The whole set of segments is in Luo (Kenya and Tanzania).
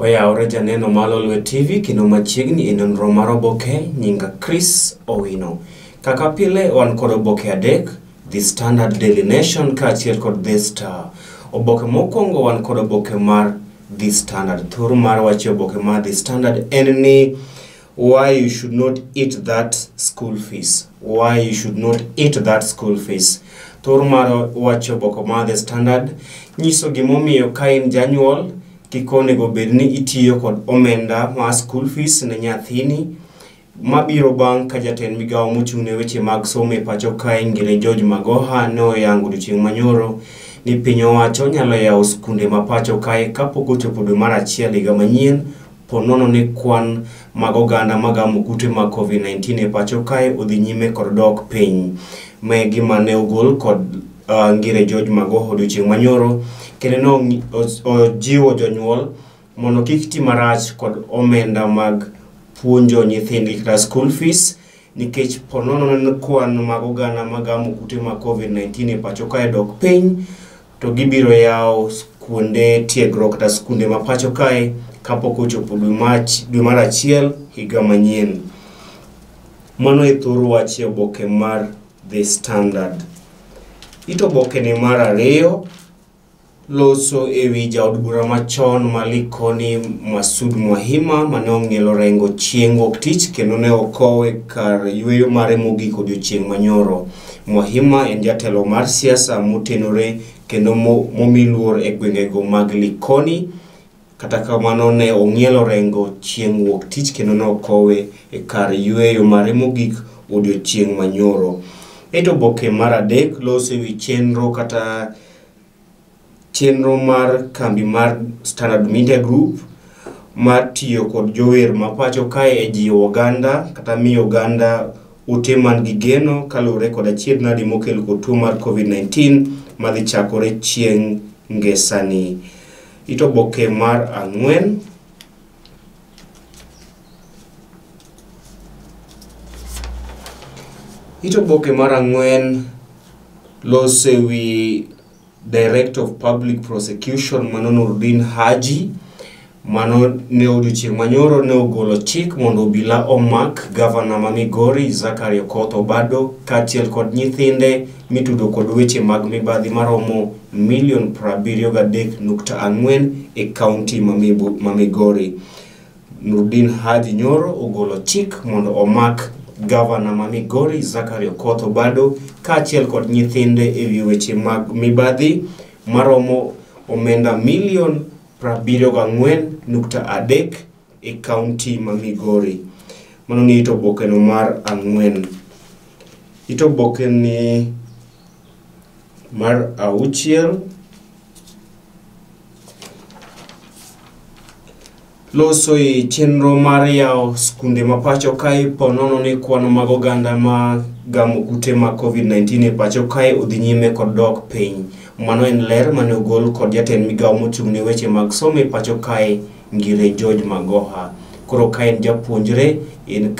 Oyaore janeno malo Lwe TV kino machiegni e nonro mar oboke nyinga Chris Owino. Kaka pile wan kod oboke adek, The Standard, Daily Nation kaachiel kod The Star. Oboke mokwongo wan kod oboke mar The Standard. Thoro mar wach oboke mar The Standard en ni why you should not eat that school fees. Why you should not eat that school fees. Thoro mar wach oboke mar The Standard nyiso gimomiyo ka in janyuol kikonego bedni itiyo kod omenda ma school fees ne nyathini mabiro bang' ka jatend migawo mochung' ne weche mag somo e pacho kae Ngire George Magoha ne oyango odiochieng' manyoro ni piny owacho nyalo yawo skunde ma pacho kae kapok ochopo dwe mar achiel higa manyien ponono ni kwan mag oganda magamo kute mag COVID-19 e pacho kae odhi nyime kod dok piny. Mae gima ne ogol kod Ngire George Magoha odiochieng' manyoro kendo ojiwo jonyuol mondo kik ti marach kod omenda mag puonjo nyithindgi kata school fees nikech ponono ni kwan mag oganda magamo kute mag COVID-19 e pacho kae dok piny to gibiro yawo skunde tiegruok kata skunde ma pacho kae kapok ochopo dwe mar achiel higa manyien. Mano e thoro wach e oboke mar The Standard. Ito oboke ni mar ariyo loso ewi jaod bura machon Malikoni Masud Mwahima mane ong'ielo rengo chieng' wuok tich kendo ne okowe kar yweyo mare mogik odiochieng' manyoro. Mwahima en jatelo mar siasa motenore kendo momiluor e gwengego mag Likoni. Kata kamano ne ong'ielo rengo chieng' wuok tich kendo ne okowe e kar yweyo mare mogik odiochieng' manyoro. Eto oboke mar adek loso ewi chenro mar kambi mar Standard Media Group mar tiyo kod jower ma pacho kae e jiwo oganda kata miyo oganda ute man gi geno kaluwore kod achiedhnade mokelo kod tuo mar COVID-19 madhi chakore chieng' ngesani. Ito oboke mar ang'wen loso ewi Director of Public Prosecution mano Nurdin Haji mano ne odiochieng' manyoro ne ogolo chik mondo obila omak Governor ma Migori Zachary Okoth Obado kaachiel kod nyithinde mitudo kod weche mag mibadhi maromo $73.4 e kaunti ma Migori. Nurdin Haji nyoro ogolo chik mondo omak Governor ma Migori Zachary Okoth Obado kaachiel kod nyithinde ewi weche mag mibadhi maromo omenda $74.3 e kaunti ma Migori. Mano ni ito oboke no mar ang'wen. Ito oboke ni mar auchiel loso e chenro mar yawo skunde ma pacho kae ponono ni kwano mag oganda ma gamo kute ma COVID-19 e pacho kae odhi nyime kod dok piny. Mano en ler mane ogol kod jatend migawo mochung' ne weche mag somo e pacho kae Ngire George Magoha. Koro ka en japuonjre in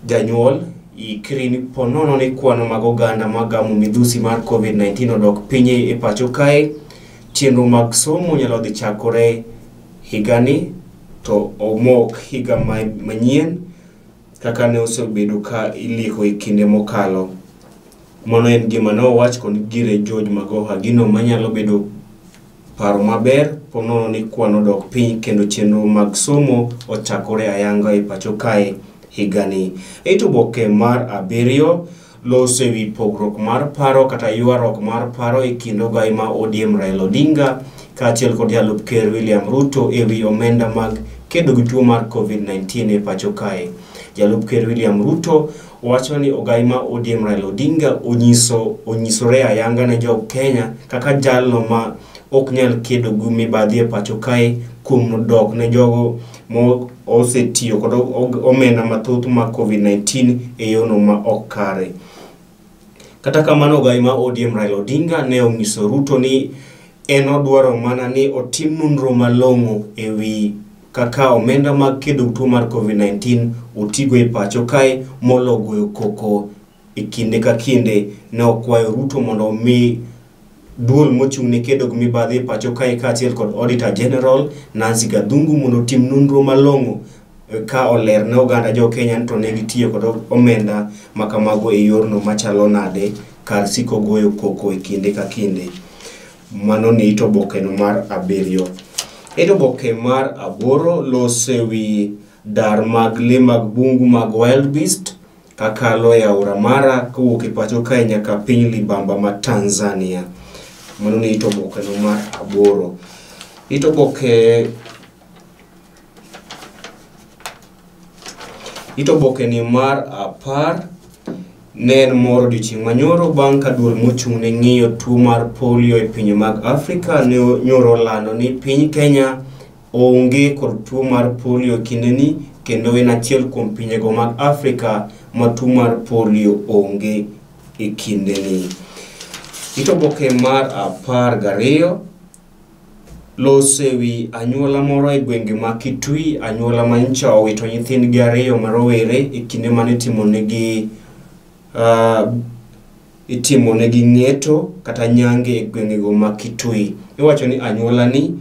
janyuol ikri ni ponono ni kwano mag oganda ma gamo midhusi mar COVID-19 odok piny e pacho kae. Chenro mag somo nyalo dhi chakore higani to omok higa manyien kaka ne osebedo ka iliho e kinde mokalo. Mano en gima ne owach kod Ngire George Magoha gino manyalo bedo paro maber ponono ni kwano dok piny kendo chenro mag somo ochakore ayanga e pacho kae higani. Eto oboke mar abiriyo loso ewi pogruok mar paro kata ywaruok mar paro e kind ogai ma ODM Raila Odinga kaachiel kod jalup ker William Ruto ewi omenda mag kedo gi tuo mar COVID-19 e pacho kae. Jalup ker William Ruto wacho ni ogai ma ODM Raila Odinga onyisore ayanga ne jo Kenya kaka jalno ma ok nyal kedo gi mibadhi e pacho kae kuom dok ne jogo mo osetiyo kod omenda mathoth mag COVID-19 e yono ma ok kare. Kata kamano ogai ma ODM Raila Odinga ne onyiso Ruto ni en odwaro mana ni otim nonro malong'o ewi kaka omenda mag kedo tuo mar COVID-19 otigo e pacho kae mologo koko e kinde ka kinde. Ne okwayo Ruto mondo mi duol mochung' ne kedo gi mibadhi pacho kae kaachiel kod Auditor General Nancy Gathungu mondo tim nonro malong'o ka oler ne oganda jo Kenya to ne gitiyo kod omenda makamago e yorno machalo nade kar siko goyo koko e kinde ka kinde. Mano ni ito oboke no mar 7. Ito oboke mar 8 lose wi dar mag le mag bungu mag wild beast kakalo ya Aora Mara kowuok e pacho kae nyaka piny libamba ma Tanzania. Mano ni ito oboke no mar 8. Ito oboke ni mar 10 ne en moro odiochieng' manyoro bang' ka duol mochung' ne ng'iyo tuo mar polio e pinje mag Afrika ne nyoro lando ni piny Kenya onge kod tuo mar polio kindeni kendo en achiel kuom pinyego mag Afrika ma tuo mar polio onge e kindeni. Ito oboke mar 12 lose wi anyuola moro e gwenge ma Kitui, anyuola manyocha owito nyithindgi 2 marowere e kinde mane itimo negi ng'eto kata nyange e gwengego ma Kitui. Iwacho ni anyuola ni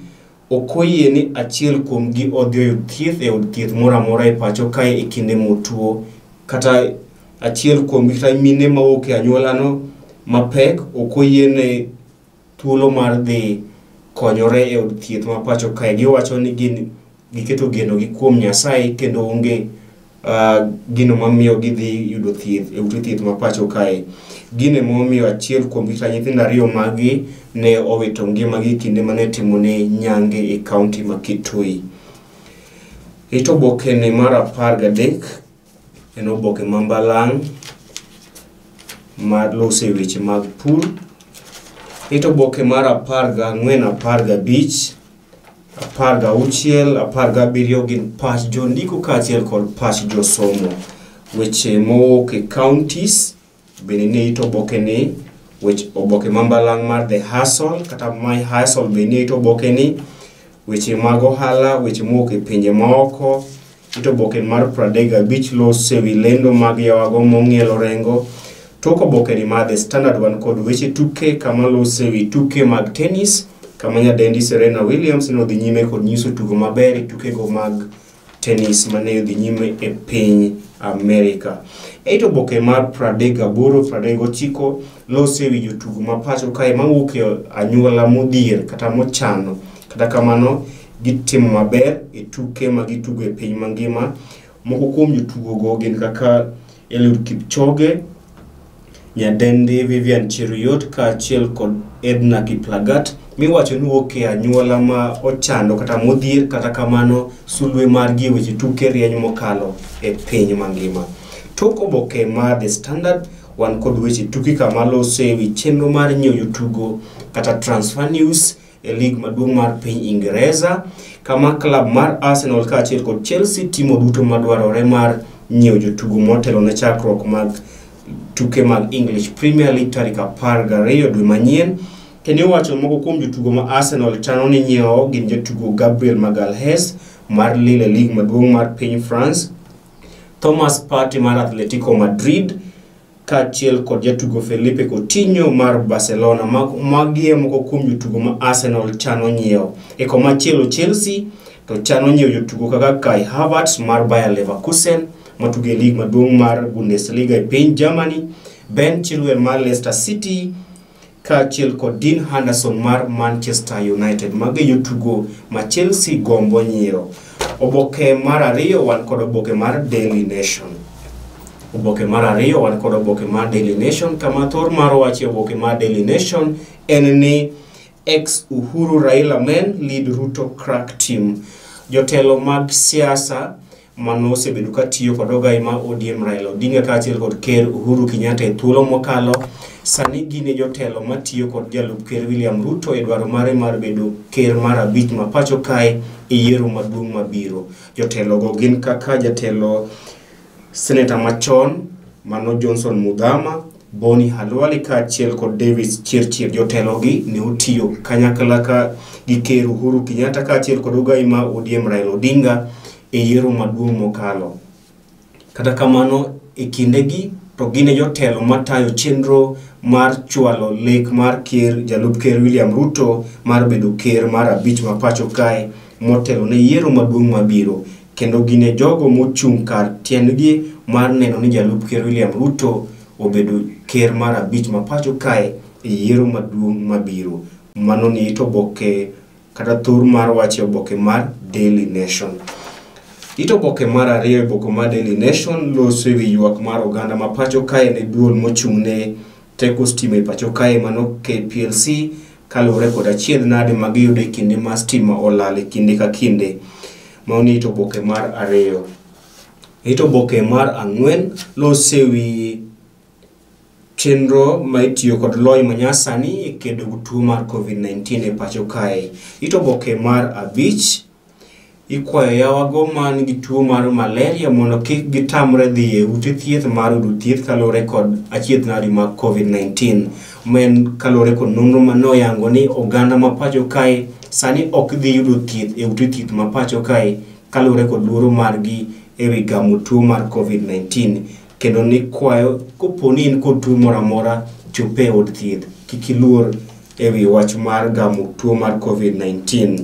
okoyie ni achiel kuomgi odhi oyud thieth e od thieth moro amora e pacho kae e kinde motuo, kata achiel kuomgi kata mine mawuok e anyuola no mapek okoyie ne thuolo mar dhi konyore e od thieth ma pacho kae. Giwacho ni giketo geno gi kuom Nyasaye kendo onge gino mamiyo gidhi yudo thieth e ute thieth ma pacho kae. Gine momiyo achiel kuom kata nyithindo 2 magi ne owito ngimagi kinde mane timone nyange e kaunti ma Kitui. Ito oboke ni mar 13 en oboke mambalang' mar lose weche mag pur. Ito oboke mar 14, 15, 16, 17 gin pach jondiko kaachiel kod pach josomo. Weche mowuok e counties bende ne ito oboke ni, oboke mambalang' mar The Hustle kata My Hustle bende ito oboke ni, weche mag ohala, weche mowuok e pinje maoko. Ito oboke mar 35 lose wi lendo mag yawago mong'ielo rengo. Tok oboke ni mar The Standard wan kod weche tuke kama lose wi tuke mag tennis kama nyadendi Serena Williams no dhi nyime kod nyiso tugo maber e tukego mag tennis mane dhi nyime e piny Amerika. Ito oboke mar 38, 39 lose wi jotugo ma pacho kae mawuok e anyuola modhier kata mochano, kata kamano gitimo maber e tuke ma gitugo e piny mangima. Moko kuom jotugo go gin kaka Eliud Kipchoge, nyadendi Vivian Cheruiyot kaachiel kod Edna Kiplagat miwacho ni wuok e anyuola ma ochando kata modhier, kata kamano sulwe margi weche tuke rieny mokalo e piny mangima. Tok oboke mar The Standard wan kod weche tuke kama lose wi chenro mar nyiewo jotugo kata transfer news e lig maduong' mar piny Ingreza, kama klab mar Arsenal kaachiel kod Chelsea timo duto madwarore mar nyiewo jotugo motelo ne chakruok mag tuke mag English Premier League tarik 12 dwe manyien. Kendo wacho moko kuom jotugo ma Arsenal chano ni nyiewo gin jotugo Gabriel Magalhaes mar Lille League maduong' mar piny France, Thomas Partey mar Atletico Madrid kaachiel kod jatugo Felipe Coutinho mar Barcelona. Magi moko kuom jotugo ma Arsenal chano nyiewo. E komachielo Chelsea to chano nyiewo jotugo kaka Kai Havertz mar Bayer Leverkusen matugo e lig maduong' mar Bundesliga e piny Germany, Ben Chilwell mar Leicester City kaachiel kod Dean Henderson mar Manchester United. Magi jotugo ma Chelsea gombo nyiewo. Oboke mar 2 wan kod oboke mar Daily Nation. Oboke mar 2 wan kod oboke mar Daily Nation kama thor mar wache oboke mar Daily Nation en ni ex Uhuru Raila men lead Ruto crack team. Jotelo mag siasa mano osebedo ka tiyo kod ogai ma ODM Raila Odinga kaachiel kod ker Uhuru Kenyatta e thuolo mokalo sani gine jotelo matiyo kod jalup ker William Ruto e dwaro mare mar bedo ker mar 5 ma pacho kae e yiero maduong' mabiro. Jotelo go gin kaka jatelo Senator machon Mano Johnson Muthama, Boni Halwale kaachiel kod Davis Chirchir. Jotelo gi ne otiyo kanyakla ka gi ker Uhuru Kenyatta kaachiel kod ogai ma ODM Raila Odinga e yiero maduong' mokalo. Kata kamano e kindegi to gine jotelo matayo chenro mar chwalo lek mar ker jalup ker William Ruto mar bedo ker mar abich ma pacho kae motelo ne yiero maduong' mabiro, kendo gine jogo mochung' kar tiendgi mar neno ni jalup ker William Ruto obedo ker mar abich ma pacho kae e yiero maduong' mabiro. Mano ni ito boke kata thur mar wache oboke mar Daily Nation. Ito boke mar ariyo boke mar Daily Nation loso ewi ywak mar oganda ma pacho kae ne duol mochung' ne teko stima e pacho kae mano KPLC kaluwore kod achiedh nade magiyudo e kinde ma stima olal e kinde ka kinde. Mano ito boke mar ariyo. Ito boke mar ang'wen loso ewi chenro ma itiyo kod lony manyasani e kedo gi tuo mar COVID-19 e pacho kae. Ito boke mar abich ikwayo yawago man gi tuo mar malaria mondo kik gitamre dhi e ute thieth mar yudo thieth kaluwore kod achiedh nade mag COVID-19. Men kaluwore kod nonro manoyango ni oganda ma pacho kae sani ok dhi yudo thieth e ute thieth ma pacho kae kaluwore kod luoro margi ewi gamo tuo mar COVID-19. Kendo ni kwayo koponi in kod tuo moro amora chope e od thieth, kik iluor ewi wach mar gamo tuo mar COVID-19.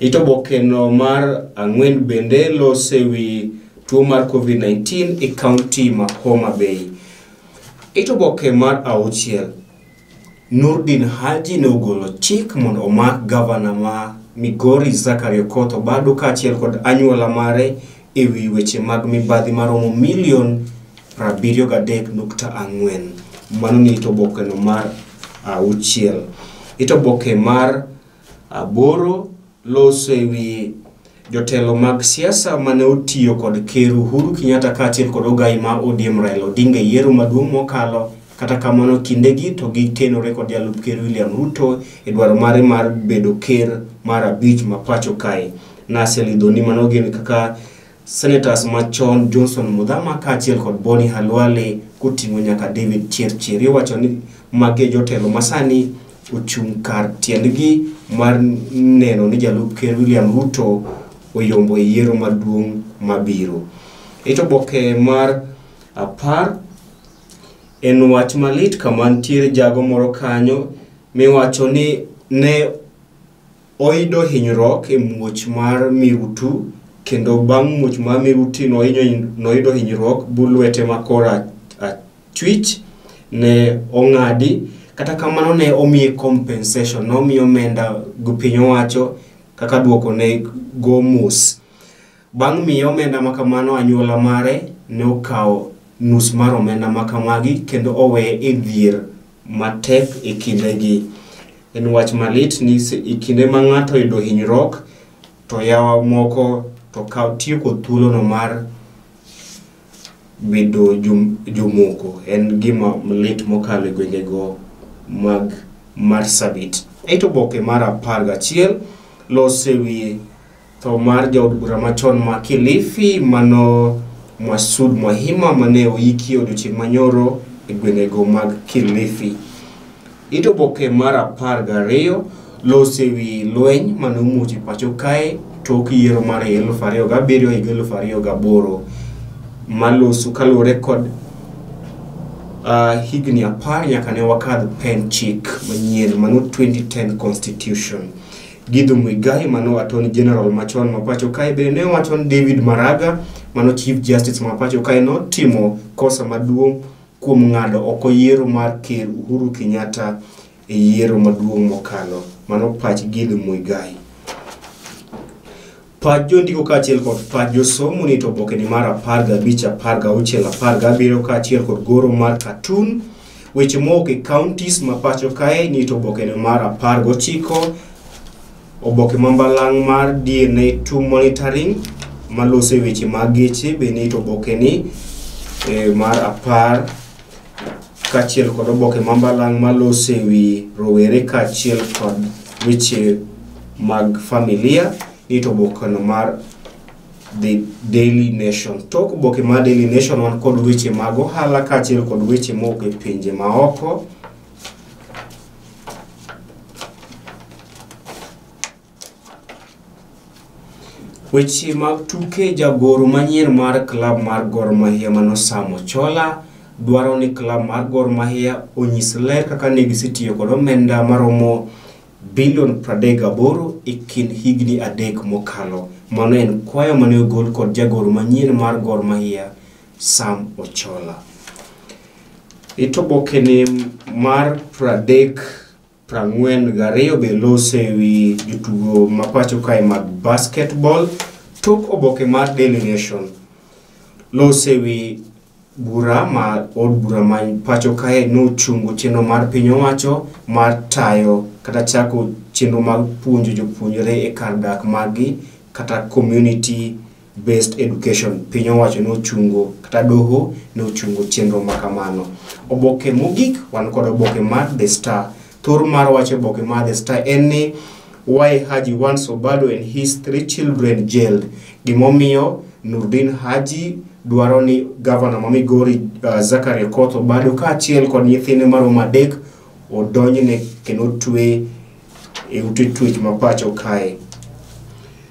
Ito bokeno mar ang'wen bende loso ewi tuo mar COVID-19 e kaunti ma Homa Bay. Ito boke mar auchiel, Nurdin Haji ne ogolo chik mondo omak gavana ma Migori Zakaria Okoth Obado kaachiel kod anyuola mare ewi weche mag mibadhi maromo milion 73.4. Mano ni ito bokeno mar auchiel. Ito boke mar aboro loso ewi jotelo mag siasa mane otiyo kod ker Uhuru Kenyatta kaachiel kod ogai ma ODM Raila Odinga yiero maduong' mokalo. Kata kamano kindegi to gitenore kod jalup ker William Ruto e dwaro mare mar bedo ker mar abich ma pacho kae. Naselidho ni mano gin kaka senators machon Johnson Muthama kaachiel kod Boni Halwale koting'o nyaka David Chirchir. Iwacho ni mage jotelo masani ochung' kar tiendgi mar neno ni jalup ker William Ruto oyombo e yiero maduong' mabiro. Ito boke mar apar en wach malit kama ntiere jago moro kanyo miwacho ni ne oido hinyruok e muoch mar Mirutu, kendo bang' muoch mar Mirutu noido hinyruok bulwete makora achwich ne ong'adi. Kata kamano ne omiye compensation, no miyo omenda go piny owacho kaka duoko ne go mus. Bang' miyo omenda makamano anyuola mare ne okawo nus mar omenda makamagi kendo owe e dhier matek e kindegi. En wach malit ni e kinde ma ng'ato yudo hinyruok to yawa moko to kaw tieko thuolono mar bedo jomoko. En gima malit mokalo e gwengego mag Marsabit. Ito boke mar 11 loso ewi tho mar jaod bura machon ma Kilifi mano Masud Mwahima mane oiki odiochieng' manyoro e gwengego mag Kilifi. Ito boke mar 12 loso ewi lweny mane omuoch e pacho kae tok yiero mar 2007 higa 2008 maloso kaluwore kod higni 10 nyaka ne wakadh pen chik manyien mano 2010 constitution. Githu Muigai mano attorney general machon ma pacho kae bende ne wacho ni David Maraga mano chief justice ma pacho kae no timo kosa maduong' kuom ng'ado oko yiero mar ker Uhuru Kenyatta e yiero maduong' mokalo. Mano pach Githu Muigai. Pach jondiko kaachiel kod pach josomo ni to boke ni mar 15, 16, 17 kaachiel kod goro mar cartoon weche mowuok e counties ma pacho kae ni to boke ni mar 19, oboke mambalang' mar DNA2 monitoring malose weche mag geche bende to boke ni mar 10 kaachiel kod oboke mambalang' malose wi rowere kaachiel kod weche mag familia ni to boke no mar The Daily Nation. Tok boke mar Daily Nation wan kod weche mag ohala kaachiel kod weche mowuok e pinje maoko. Weche mag tuke jagoro manyien mar klab mar Gor Mahia mano Sam Ochola dwaro ni klab mar Gor Mahia onyis ler kaka ne gisetiyo kod omenda maromo bilion 38 e kind higni 3 mokalo. Mano en kwayo mane ogol kod jagoro manyien mar Gor Mahia Sam Ochola. Itoboke ni mar 42 be lose wi jotugo mapacho kae mag basketball. Tok oboke mar Daily Nation lose wi bura ma od bura ma pacho kae no chungo chenro mar piny owacho mar tayo kata chako chenro mag puonjo jopuonjre e kar dak magi kata community based education. Piny owacho no chungo kata doho no chungo chenro makamano. Oboke mogik wan kod oboke mar The Star. Thor mar wacho oboke mar The Star en ni why Haji wants Obado and his 3 children jailed. Gimomiyo Nurdin Haji dwaro ni governor ma Migori Zachary Okoth Obado ka achiel kod nyithinde maromo 3 odonjne kendo twe e ute twech mapacho kae.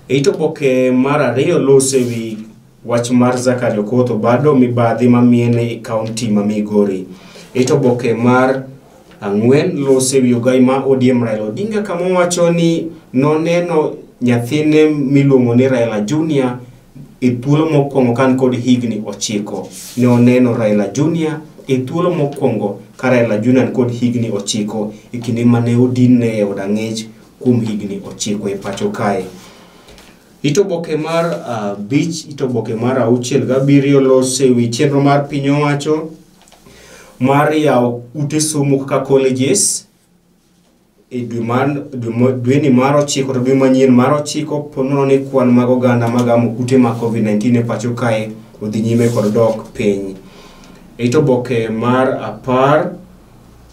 Eito boke mar 2 lose wi wach mar Zachary Okoth Obado mibadhi mamiene e county ma Migori. Eito boke mar 4 lose wi Ogai ma ODM Raila Odinga kama wacho ni noneno nyathine miluongo ni Raila Junior e thuolo mokwongo kan kod higni 9. Ne oneno Raila Junior e thuolo mokwongo ka Raila Junior kod higni 9 e kinde mane odinne e od ang'ech kuom higni 9 e pacho kae. Itoboke mar itoboke mar 6 lose wi chenro mar piny owacho mar yawo ute somo kaka colleges e dwe ni mar 9 to dwe manyien mar 9 ponono ni kwan mag oganda magamo kute mag COVID-19 e pacho kae odhi nyime kod dok piny. Itoboke mar 10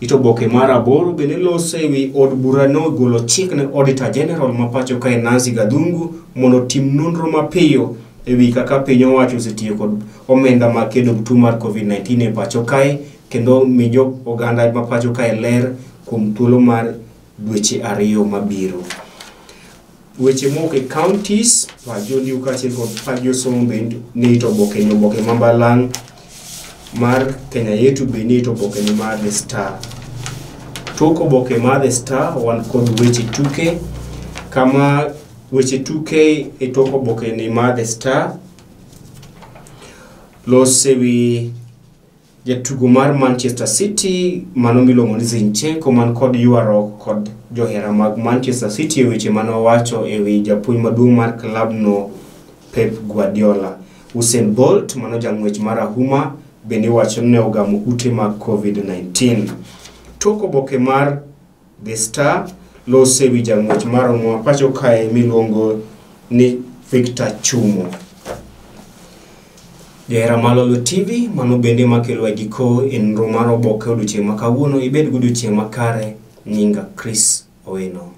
itoboke mar 8 bende lose wi od bura no golo chik ne Auditor General ma pacho kae Nancy Gadungu mondo tim nonro mapiyo e wi kaka piny owacho osetiyo kod omenda ma kedo gi tuo mar COVID-19 e pacho kae kendo miyo oganda ma pacho kae ler kuom thuolo mar dweche 2 mabiro. Weche moke counties wajondi ukachiel kod pagio somo bende ni itoboke ni oboke mambalang mar Kenya yetu be ni itoboke ni mar The Star. Toko boke mar The Star wan kod weche tuke kama weche tuke e toko boke ni mar The Star lose wi jatugo mar Manchester City mano miluongo ni Zinchenko man kod yuarok kod johera mag Manchester City weche mano wacho e wi japuonj maduong' mar club no Pep Guardiola. Usain Bolt mano jang'wech mar ahuma bende wacho ne ogamo ute mag COVID-19. Toko boke mar The Star lose wi jang'wech mar ahuma pacho kae miluongo ni Victor Chumo. Jahera Malolo TV mano bende makelo giko en romaro boke odiochieng' makawuono ibed godiochieng' makare nyinga Chris Owino.